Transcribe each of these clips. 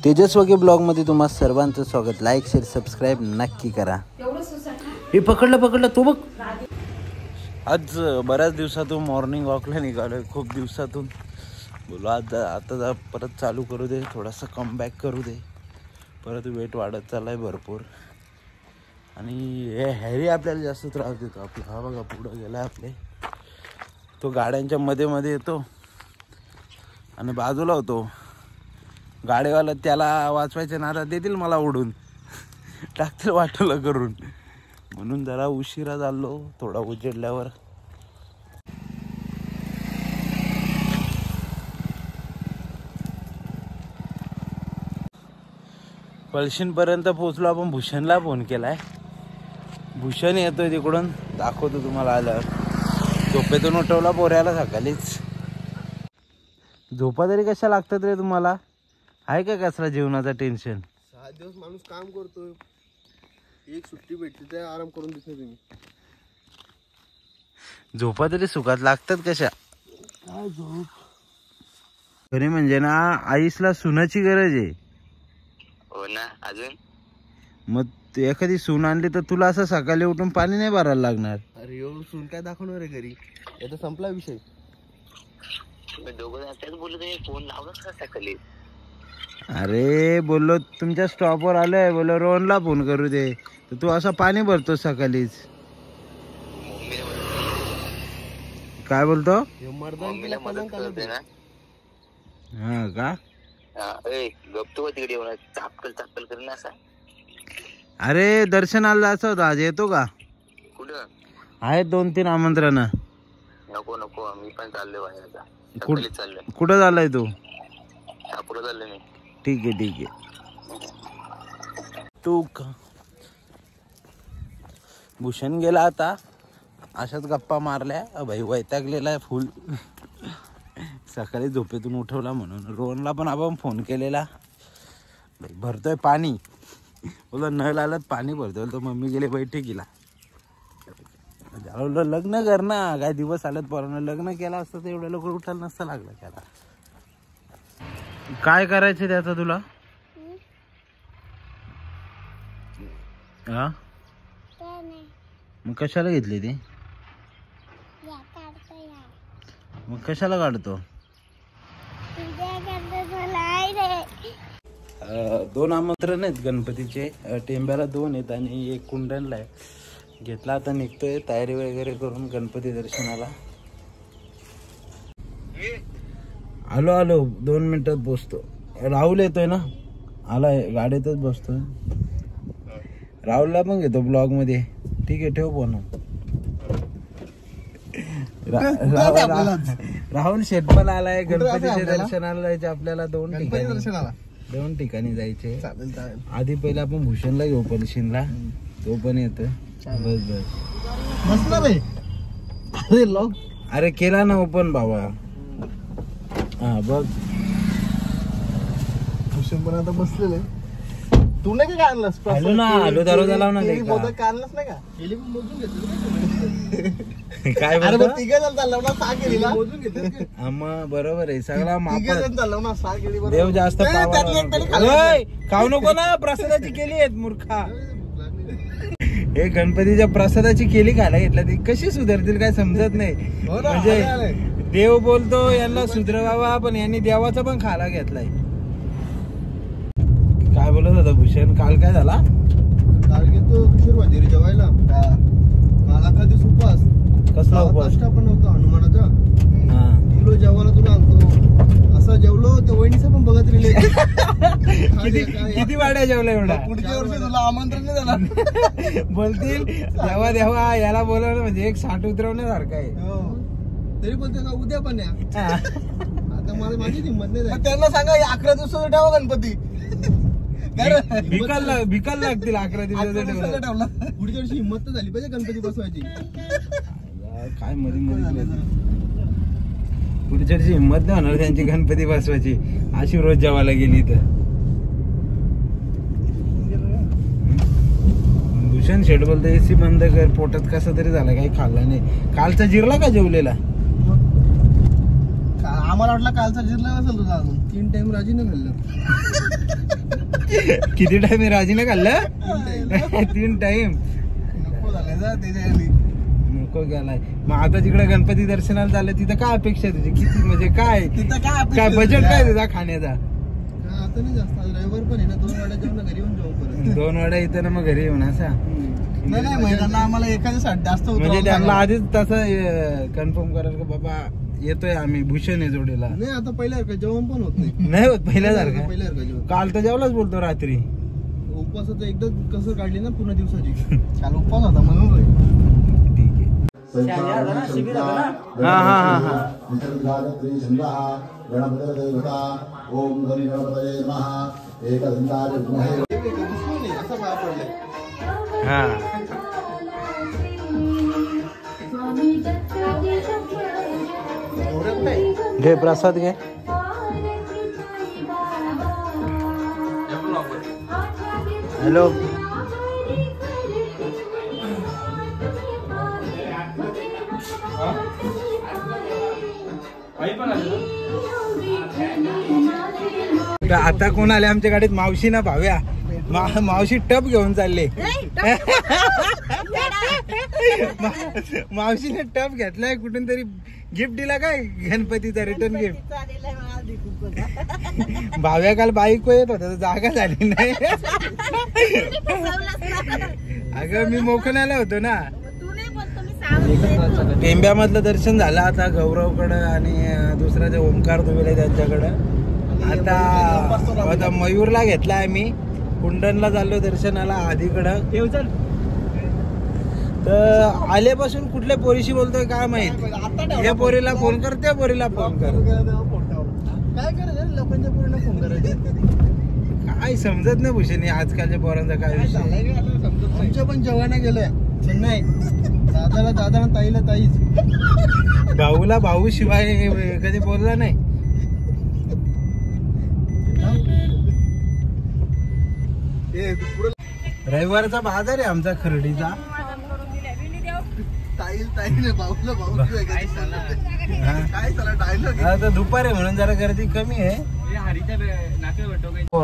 तेजस्वगी ब्लॉगमध्ये तुम्हा सर्वांचं स्वागत. लाईक शेअर सबस्क्राईब नक्की करा. हे पकडलं तो बघ. आज बऱ्याच दिवसातून मॉर्निंग वॉकला निघालोय. खूप दिवसातून बोलो आता परत चालू करू दे, थोडासा कमबॅक करू दे. परत वेट वाढत चाललाय भरपूर. आणि हे हॅरी आपल्याला जास्त त्रास देतो. आपला हा बघा पुढं गेला आपले. तो गाड्यांच्या मध्ये येतो आणि बाजूला होतो. गाडीवाला त्याला वाचवायच्या नादात देतील मला उडून टाकतील वाटलं करून. म्हणून जरा उशिरा चाललो. थोडा उजेडल्यावर पळशीनपर्यंत पोहोचलो. आपण भूषणला फोन केलाय. भूषण येतोय तिकडून, दाखवतो तुम्हाला आल्यावर. झोपेतून उठवला पोऱ्याला सकाळीच. झोपा तरी कशा लागतात रे तुम्हाला? आहे का कसला जीवनाचा टेन्शन? 6 दिवस माणूस काम करतोय, एक सुट्टी भेटली तर आराम करून देत नाही तुम्ही. झोपा तरी सुखात लागतात कशा? काय झोप खरी म्हणजे ना, आईसला सुनाची गरज आहे. हो ना. अजून मग एखादी सून आणली तर तुला असं सकाळी उठून पाणी नाही भरायला लागणार. अरे एवढं सून काय दाखवणार आहे घरी? आता संपला विषय. दोघं त्याच बोलत आहे. फोन लावलाच का सकाळी? अरे बोललो तुमच्या स्टॉपवर आलोय, बोललो रोहनला फोन करू दे, तर तू असं पाणी भरतो सकाळीच. काय बोलतो? हा का? गप्तो तिकडे येऊन चापकल कर ना. असा अरे दर्शनाला जायचं होतं आज, येतो का? कुठं आहेत 2-3 आमंत्रण. नको मी पण चाललोय बाहेर. कुठं चाललाय तू? पुढे चाललोय मी. ठीक आहे. तू का? भूषण गेला आता. अशाच गप्पा मारल्या. भाई वैतागलेला आहे फुल. सकाळी झोपेतून उठवला म्हणून. रोहनला पण आपण फोन केलेला. भाई भरतोय पाणी. बोला नळ आलं पाणी भरतोय. तर मम्मी गेले बैठकीला. लग्न कर ना. काय दिवस आलेत पोरांना. लग्न केलं असतं तर एवढ्या लवकर उठायला नसतं लागलं त्याला. काय करायचं त्याचं तुला? हा मग कशाला घेतली ती? मग कशाला काढतो? 2 आमंत्रण आहेत गणपतीचे. टेंब्याला 2 आहेत आणि एक कुंडणला आहे. घेतला. आता निघतोय तयारी वगैरे करून गणपती दर्शनाला. आलो 2 मिनिटात पोचतो. राहुल येतोय ना, आलाय गाडीतच बसतोय. राहुलला पण घेतो ब्लॉग मध्ये. ठीक आहे, ठेव फोन. राहुल शेटपल आलाय. गणपतीच्या दर्शनाला जायचे आपल्याला. 2 ठिकाणी जायचे. आधी पहिले आपण भूषणला घेऊ पलशीनला. तो पण येतोय. बस अरे केला ना ओपन बाबा. हा बघ भूषण पण आता बसलेलं आहे. तू नाही का आणलास? आलो दरवाजा लावून आणलाच नाही का? काय मोजून घेतलं. बरोबर आहे सगळा चालला ना. 6 केळी देव जास्त खाऊ नको ना. प्रसादाची केली आहेत मूर्खा. हे गणपतीच्या प्रसादाची केली खायला घेतला. ती कशी सुधारतील काय समजत नाही. म्हणजे देव बोलतो यांना सुधर बाबा, पण यांनी देवाचा पण खायला घेतलाय. काय बोलत होता भूषण? काल काय झाला? काल घेतो किशोर भाजी जेवायला. काल अख्खा दिवस उपवास. कसला उपवास? पण नव्हता हनुमानाचा. किलो जेवायला तुला आणतो असं जेवलो. ते वहिनीचं पण बघत राहिले. किती वाड्या जेवल्या एवढा? पुढच्या वर्षी तुला आमंत्रण नाही झालं. बोलतील देवा याला बोलवलं म्हणजे एक 60 उतरवण्यासारखं आहे. तरी बोलते का उद्या पण या. आता मला माझी हिंमत नाही. त्यांना सांगा 11 दिवसाचा ठेवा गणपती. भिकाल लागतील 11 दिवसाचा ठेवला. पुढच्या वर्षी हिंमत तर झाली पाहिजे गणपती बसवायची. काय मध्ये पुढच्या वर्षी हिंमत नाही होणार त्यांची गणपती बसवायची. अशी रोज जेवायला गेली तर. भूषण शेट बोलतो एसी बंद कर. पोटात कसा तरी झाला, काही खाल्ला नाही. कालचा जिरला का जेवलेला? आम्हाला वाटलं कालचा जिरला नसेल तुझा. अजून 3 टाइम राजीने खाल्लं. किती टाइम राजीने खाल्लं 3 टाइम नको झाले जा त्याच्या नको गेलाय. मग आता तिकडे गणपती दर्शनाला झालं तिथं काय अपेक्षा आहे तुझी? किती म्हणजे काय तिथं काय बजेट काय तुझा खाण्याचा? आता नाही जास्त रविवार पण आहे ना 2 वाड्या जेवण घरी येऊन जाऊ परत 2 वाड्या इथं ना मग घरी येऊन असा नाही महिलांना आम्हाला एखाद्यासाठी जास्त म्हणजे त्यांना आधीच तसं कन्फर्म कराल का बाबा येतोय आम्ही भूषण आहे जोडीला. नाही आता पहिल्यासारखं जेवण पण होत नाही. नाही होत पहिल्यासारखं. पहिल्यासारखं जेवण काल तर जेवलाच बोलतो रात्री. उपवासाचं एकदा कसं काढली ना पूर्ण दिवसाची. काल उपवास होता म्हणून ठीक आहे. हा हा हा हा ओम गण गणपतये नमः एकदंताय विद्महे असं बाहेर पडलंय. हा घे प्रसाद घे. हॅलो आता कोण आले आमच्या गाडीत? मावशी ना भाव्या. मावशी टप घेऊन चालले. मावशीने टप घेतलाय कुठून तरी. गिफ्ट दिला काय गणपतीचा? Return gift. भाव्या काल बाईक येत होता जागा झाली नाही. अगं मी मोखण्याला होतो ना. टेंब्यामधलं दर्शन झालं. आता गौरवकडं आणि दुसरा जे ओंकार दुबेले त्यांच्याकडं. आता मयूरला घेतलाय मी. कुंडनला चाललो दर्शनाला आधीकडं. तर आल्यापासून कुठल्या पोरीशी बोलतोय काय माहित. या पोरीला फोन कर त्या पोरीला फोन कर. काय करायचं लोकांच्या पूर्ण फोन करायचे काय समजत नाही भूषणी आजकालच्या पोरांचा काय विषय. आमच्या पण जवाना गेल्या चेन्नई. दादाला दादा ताईला ताईच. भाऊला भाऊ शिवाय कधी बोलला नाही. रविवारचा बाजार आहे आमचा खर्डीचा. आता दुपार आहे म्हणून जरा गर्दी कमी आहे.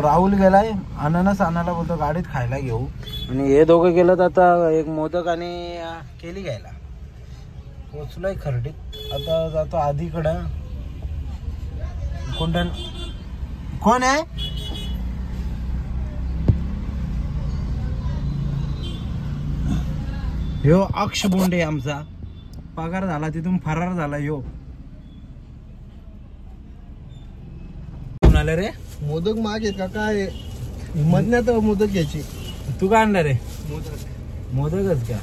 राहुल गेलाय अननस आणायला बोलतो गाडीत खायला घेऊ. आणि हे दोघं गेलं तर आता एक मोदक आणि केली घ्यायला. पोचलोय खर्डीत. आता जातो आधीकडं. कुंडन कोण आहे? ह्यो अक्ष बोंडे आमचा. पगार झाला तिथून फरार झाला ह्यो. आलं रे मोदक माग आहेत का काय? मधल्यात मोदक घ्यायची. तू काय आणणार रे? मोदकच का?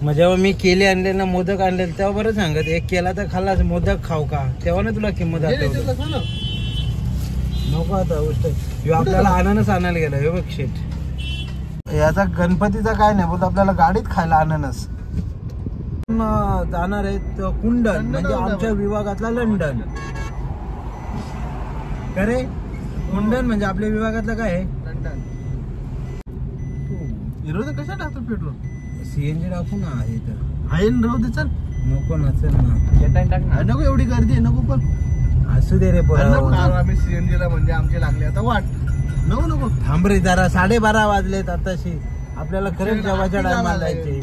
मग जेव्हा मी केले आणले ना मोदक आणले तेव्हा बरं सांगत एक केला तर खाल्लाच. मोदक खाऊ का तेव्हा ना तुला किंमत नको. आता गोष्ट ह्यो आपल्याला अननस आणायला गेला. हे बघ शेट याचा गणपतीचा काय नाही बोलतो आपल्याला गाडीत खायला अननस. जाणार आहेत कुंडन म्हणजे आमच्या विभागातला लंडन. अरे कुंडन म्हणजे आपल्या विभागातलं काय आहे? लंडन. हिरो कशा टाकतो पेट्रोल? सीएनजी टाकू ना. आहे तर आहे ना राहू दे चल. नको नसेल ना. नको एवढी गर्दी आहे नको. पण असू दे रे पोरा. आम्ही सीएनजी ला म्हणजे आमचे लागले आता वाट. नको नको थांब रे जरा. 12:30 वाजलेत आताशी. आपल्याला खरंच जेवायच्या टायमाला जायचे.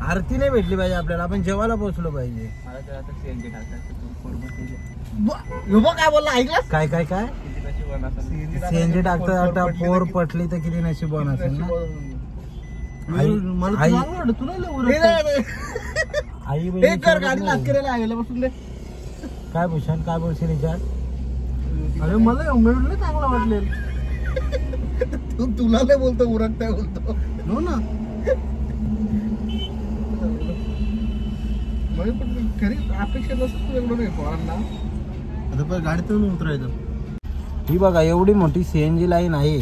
आरती नाही भेटली पाहिजे आपल्याला. आपण जेवायला पोहोचलो पाहिजे. काय बोलला ऐकलास? काय काय काय सीएनजी टाकता आता पोर पटली तर किती नशीबवान असेल ना. आई काय भूषण काय बोलशील विचार? अरे मला उमेदला चांगला वाटले. तुला नाही बोलतो उरकताय बोलतो हो ना. खरी अपेक्षा नसत एवढं नाही पोरांना. आता पण गाडीतून उतरायचं. ही बघा एवढी मोठी सीएनजी लाईन आहे.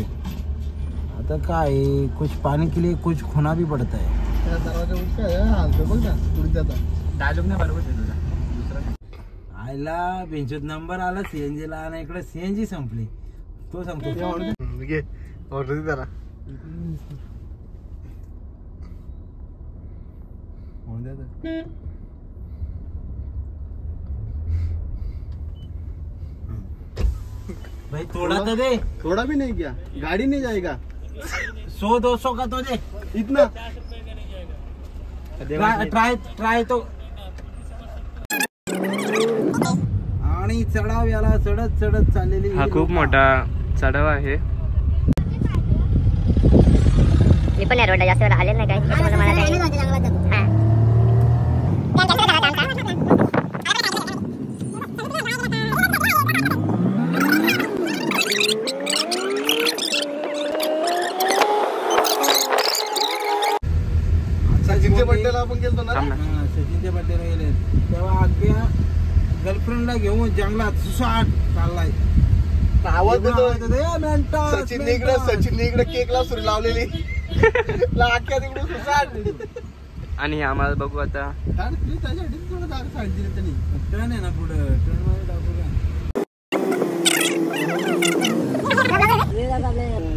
आता काय कुछ पाणी के लिए कुछ खोना भी पडता है. दरवाजा बघ ना पुढे डायलॉग नाही बरोबर. आयला बेंचत नंबर आला सीएनजी ला आणि इकडे सीएनजी संपली. तो सांगतो ऑर्डर त्याला भाई थोड़ा तो दे, थोड़ा भी नहीं किया, गाड़ी नहीं जाएगा। 100-200 का तो दे, इतना ट्राय तो. आणि चढाव याला चढत चढत चाललेली. हा खूप मोठा चढाव आहे. मी पण रोड जास्त वेळ आलेला नाही काय मला सचिनच्या बड्डेला आपण गेलतो ना. सचिनच्या बड्डेला गेले तेव्हा आख्या गर्लफ्रेंडला घेऊन जंगलात सुसाट चाललाय. आवाज देतो सचिन इकडे केकला सुरी लावलेली अख्ख्या तिकडे सुसाट. आणि आम्हाला बघू आता ट्रेन आहे ना पुढे, ट्रेन मध्ये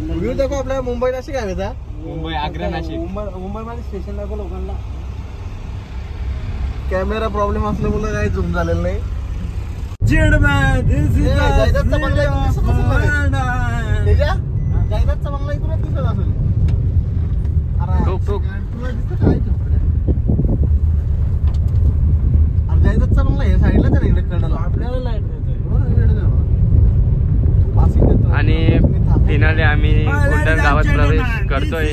व्ह्यू दाखव आपल्या मुंबई नाशिक आहे का? मुंबई आग्रा नाशिक. मुंबई मध्ये स्टेशन दाखव लोकांना. कॅमेरा प्रॉब्लेम असल्यामुळे काही झूम झालेलं नाही. जायदादचा बंगला इकडून दिसत असेल जायदादचा बंगला इकडून दिसत असेल. तुला दिसत काय जायदादचा बंगला हे साईडला तर इकडे कळलं आपल्याला लाईट देतोय. आणि फिनाले आम्ही कुंडल गावात प्रवेश करतोय.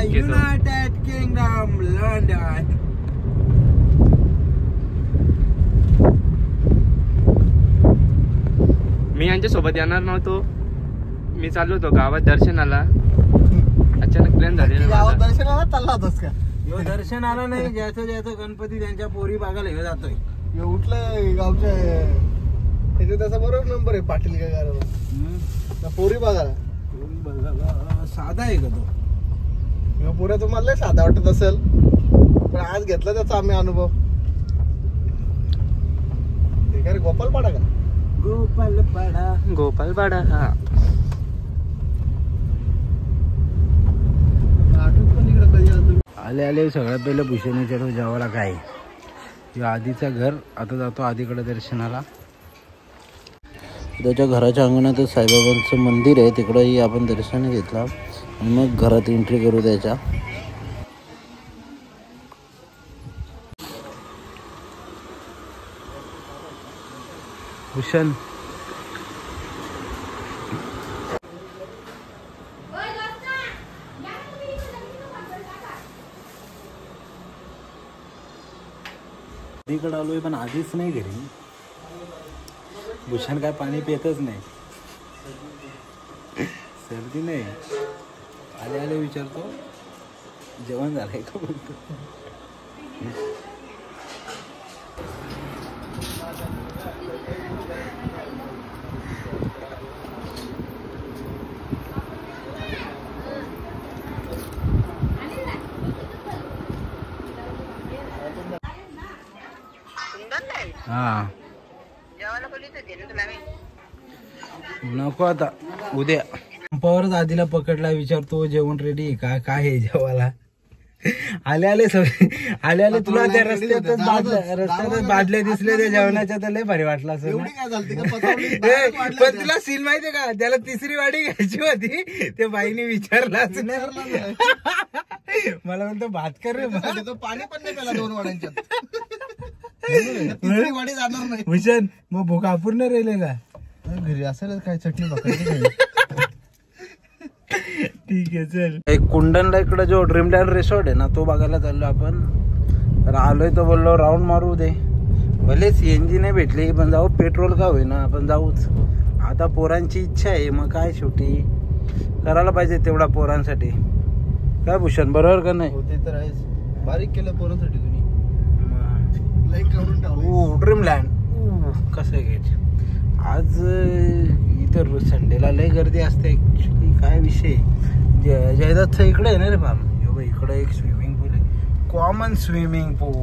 United kingdom London. मी यांच्या सोबत येणार नव्हतो. मी चाललो होतो गावात दर्शनाला. अचानक प्लॅन झालेला. गावात दर्शनाला चालला होतास का? यो दर्शन आला नाही. ज्याचं गणपती त्यांच्या पोरी भागाला हे जातोय. उठलं गावच्या त्याचा त्याचा बरोबर नंबर आहे पाटील का गावाला पोरी बघायला. साधा आहे का तो? पुऱ्या तुम्हाला साधा वाटत असेल पण आज घेतला त्याचा आम्ही अनुभव. ते काय रे गोपालपाडा का? गोपालपाडा. हा आठवत पण इकडे कधी आलो तुम्ही? आले आले सगळ्यात पहिलं भूषण विचारू जेवायला काय. आधीचं घर. आता जातो आधीकडे दर्शनाला. त्याच्या घराच्या अंगणातच साईबाबांचं मंदिर आहे. तिकडंही आपण दर्शन घेतलं आणि मग घरात एंट्री करू त्याच्या. भूषण आधीकडे आलोय पण आधीच नाही घरी. भूषण काय पाणी पितच नाही. सर्दी नाही. आले आले विचारतो जेवण झालंय का बोलतो. हा नको आता उद्या. पंपावरच आधीला पकडला. विचारतो जेवण रेडी का काय आहे जेवायला. आले आले सगळे आले आले. तुला त्या रस्त्यातच बादले दिसले त्या जेवणाच्या. तर लय भारी वाटला असेल. पण तुला सीन माहितीये का? त्याला तिसरी वाडी घ्यायची होती. त्या बाईने विचारलाच नाही. मला म्हणतो भात कर रे. पाणी पण नाही प्याला 2 वाड्यांच्या. तिसरी वाडी जाणार नाही. भूषण मग भूक अपूर्ण राहिले का? घरी असेल काय चटणी भाकरी. ठीक आहे चल. कुंडनला इकडे जो ड्रीमलँड रिसॉर्ट आहे ना तो बघायला चाललो आपण. तर आलोय तो बोललो राऊंड मारू दे. भले सीएनजी नाही भेटली पण जाऊ. पेट्रोल का होईना आपण जाऊच. आता पोरांची इच्छा आहे मग काय शेवटी करायला पाहिजे तेवढा पोरांसाठी. काय भूषण बरोबर का नाही? होते तर आहेच. बारीक केलं पोरांसाठी तुम्ही. लाईक करून टाकू. ड्रीमलँड कसं घ्यायचं. आज इतर संडेला लय गर्दी असते. ऍक्च्युली काय विषय जयदत्तचं इकडे आहे ना रे बाबा. इकडे एक स्विमिंग पूल आहे. कॉमन स्विमिंग पूल.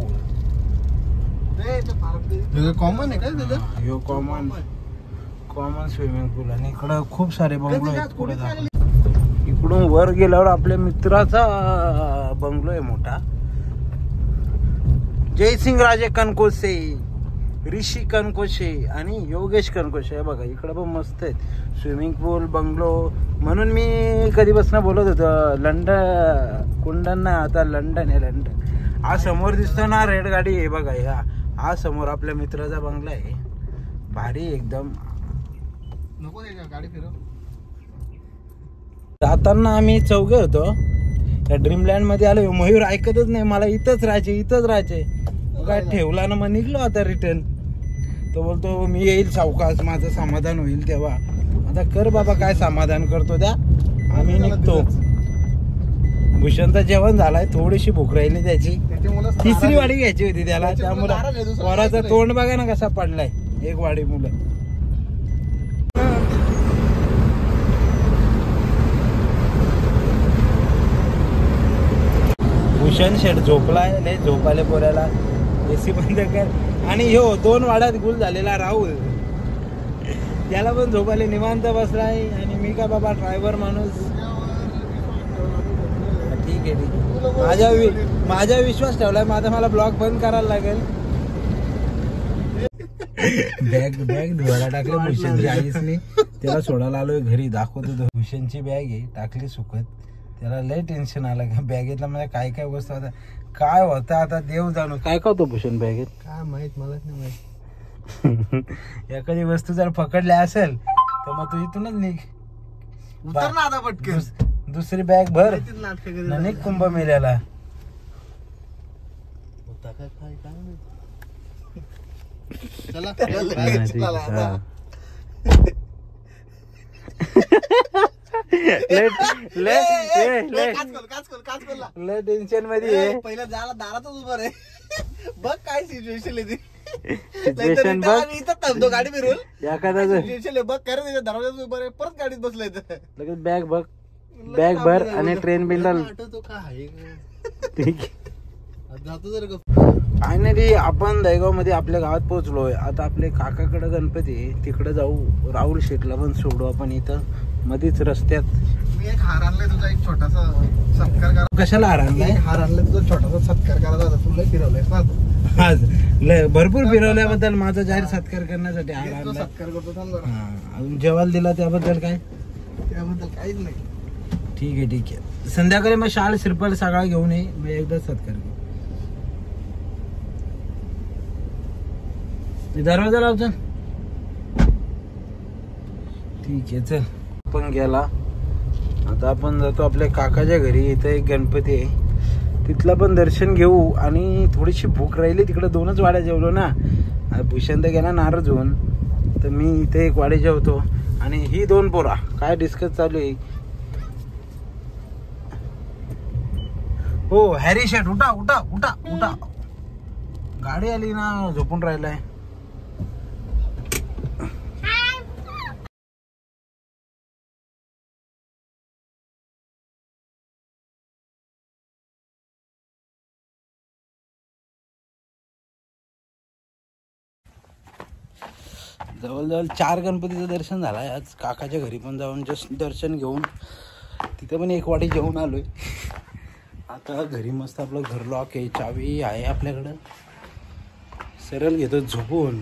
कॉमन आहे का? ह्यो कॉमन स्विमिंग पूल. आणि इकडं खूप सारे बंगलो आहेत पुढे. इकडून वर गेल्यावर आपल्या मित्राचा बंगलो आहे मोठा. जयसिंग राजे कनकोसे ऋषी कणकोशे आणि योगेश कणकोशे. हे बघा इकडं पण मस्त आहेत स्विमिंग पूल बंगलो. म्हणून मी कधीपासून बोलत होतो लंडन कुंडन, आता लंडन आहे लंडन. हा समोर दिसतो ना रेड गाडी आहे बघा, हा समोर आपल्या मित्राचा बंगला आहे. भारी एकदम. नको गाडी फिरव. जाताना आम्ही चौघे होतो त्या ड्रीमलँड मध्ये आलो. मयूर ऐकतच नाही, मला इथंच राहायचे. काय ठेवला ना, मग निघलो आता रिटर्न. तो बोलतो मी येईल सावकाश, माझं समाधान होईल तेव्हा. आता कर बाबा, काय समाधान करतो त्या. आम्ही निघतो. भूषणचं जेवण झालाय, थोडीशी भूक राहिली त्याची. तिसरी वाडी घ्यायची होती त्याला, त्यामुळे पोराचं तोंड बघा ना कसा पडलाय. एक वाडी मुलं. भूषण शेठ झोपलाय, लय झोपाले पोऱ्याला. एसी बंद कर. आणि ह्यो 2 वाड्यात गुल झालेला राहुल, त्याला पण झोपाले निवांत बसलाय. आणि मी का बाबा ड्रायव्हर माणूस. ठीक आहे. माझ्या विश्वास ठेवलाय. माझा मला ब्लॉग बंद करायला लागेल. बॅग धुवायला टाकले भूषणची आईसनी. त्याला सोडायला आलोय घरी, दाखवतो. भूषणची बॅग आहे, टाकली सुकत. त्याला लय टेन्शन आलं का बॅगेतला म्हणजे काय काय वस्तू आता काय होतं आता देव जाणू. काय होतं भूषण बॅगेत काय माहित, मलाच नाही माहित. एखादी वस्तू जर पकडल्या असेल तर मग तू इथूनच निघ. उतर ना आता पटकन. दुसरी बॅग भर. निघ कुंभमेळ्याला. चला लय टेन्शन मध्ये. पहिला जाला दारातच उभं रे. बघ काय सिच्युएशन आहे ती. सिच्युएशन बघ. इथं थांबतो गाडी फिरवून. एखादा सिच्युएशन बघ काय रे, दरवाजात उभं रे, परत गाडीत बसलाय. लगेच बॅग बघ, बॅग भर आणि ट्रेन बिंदल. आठवतो काय ठीक आहे. जातो जर फायनली आपण दहेगाव मध्ये आपल्या गावात पोहोचलोय. आता आपले काकाकडे गणपती आहे, तिकडे जाऊ. राहुल शेठला पण सोडू आपण इथं मध्येच रस्त्यात. मी एक हार आणलाय तुझा, एक छोटासा सत्कार करा. कशाला हार आणलाय? हार आणलाय तुझा छोटासा सत्कार करायचा होता. तुला फिरवलायस ना आज लय भरपूर फिरवल्याबद्दल माझा जाहीर सत्कार करण्यासाठी हार आणलाय. सत्कार करतो थांब. अजून जेवायला दिला त्याबद्दल काय? त्याबद्दल काहीच नाही. ठीक आहे. संध्याकाळी मग शाळ श्रीफळ सगळा घेऊन ये, मग एकदा सत्कार घेऊ. दरवाजा लावचा. ठीक आहे चल. आपण गेला. आता आपण जातो आपल्या काकाच्या घरी. इथं एक गणपती आहे, तिथला पण दर्शन घेऊ. आणि थोडीशी भूक राहिली, तिकडे 2च वाड्या जेवलो ना. भूषण तर गेला नाराज होऊन, तर मी इथे एक वाडी जेवतो. आणि ही 2 पोरा काय डिस्कस चालू आहे. हो हॅरी शेट, उठा उठा उठा उठा. गाडी आली ना, झोपून राहिलाय. जवळजवळ 4 गणपतीचं दर्शन झालंय आज. काकाच्या घरी पण जाऊन जस्ट दर्शन घेऊन तिथे पण एक वाटी जेवून आलोय. आता घरी मस्त आपलं घर लॉक आहे, चावी आहे आपल्याकडं. सरळ घेतो झोपून.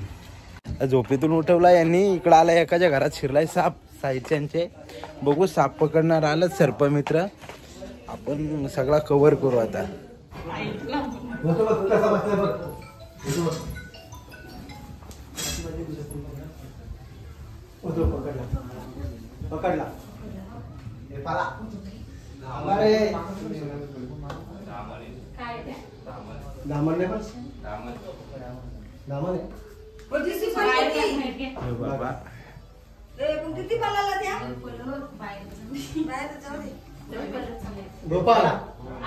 झोपेतून उठवला यांनी, इकडं आला एकाच्या घरात शिरलाय साप साहित्यांचे. बघू साप पकडणार आलं सर्पमित्र. आपण सगळा कव्हर करू आता. पकडला.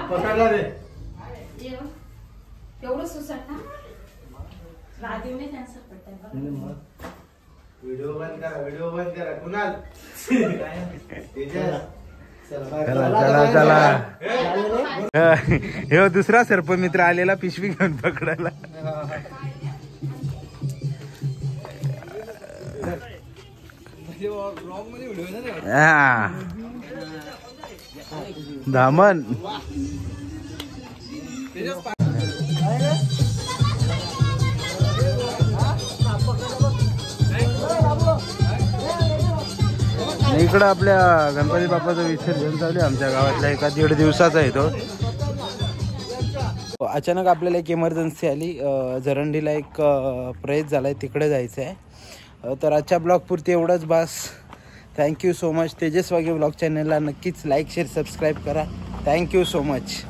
पकडला रे. तेवढं सुसाट ना राजीवने कॅन्सर पडताय. व्हिडिओ बंद करा. कुणाल चला. हे दुसरा सर्पमित्र आलेला पिशवी घेऊन पकडायला. धामण आणि इकडं आपल्या गणपती बाप्पाचं विसर्जन चालू आहे आमच्या गावातला. 1-1.5 दिवसाचा आहे तो. अचानक आपल्याला एक इमर्जन्सी आली. जरंडीला एक प्रयत्न झाला आहे, तिकडे जायचं आहे. तर आजच्या ब्लॉगपुरती एवढंच बास. Thank you so much. Tejas Waghe blog चॅनलला नक्कीच लाईक शेअर सबस्क्राईब करा. Thank you so much.